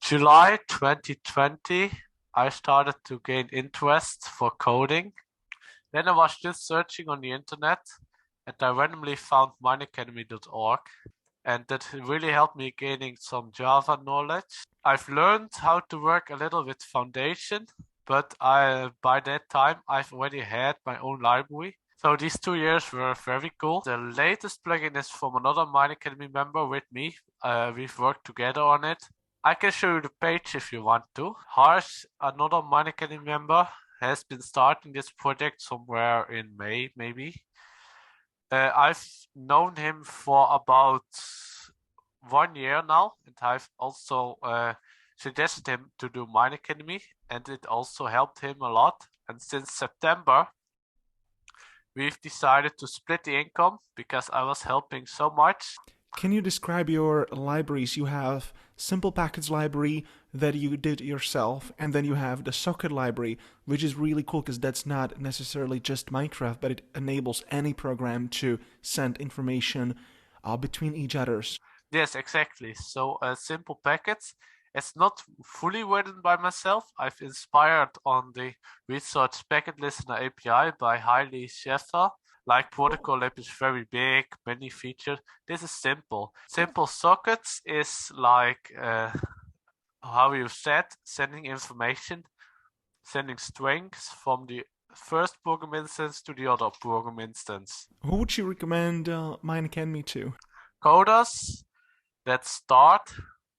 July 2020, I started to gain interest for coding. Then I was just searching on the internet and I randomly found MineAcademy.org, and that really helped me gaining some Java knowledge. I've learned how to work a little with Foundation, but by that time I've already had my own library. So these 2 years were very cool. The latest plugin is from another MineAcademy member with me. We've worked together on it. I can show you the page if you want to. Harsh, another MineAcademy member, has been starting this project somewhere in May, maybe. I've known him for about 1 year now, and I've also suggested him to do MineAcademy, and it also helped him a lot. And since September, we've decided to split the income because I was helping so much. Can you describe your libraries? You have SimplePacket's library that you did yourself, and then you have the socket library, which is really cool because that's not necessarily just Minecraft, but it enables any program to send information between each others. Yes, exactly. So SimplePacket, it's not fully written by myself. I've inspired on the research packet listener API by Hailey Schefter. Like ProtocolLib is very big, many features. This is simple. Simple sockets is like how you said, sending information, sending strings from the first program instance to the other program instance. Who would you recommend MineAcademy to? Coders that start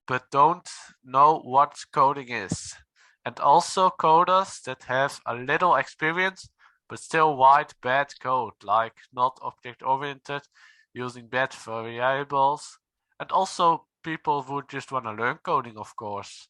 but don't know what coding is. And also coders that have a little experience but still write bad code, like not object-oriented, using bad variables. And also people who just want to learn coding, of course.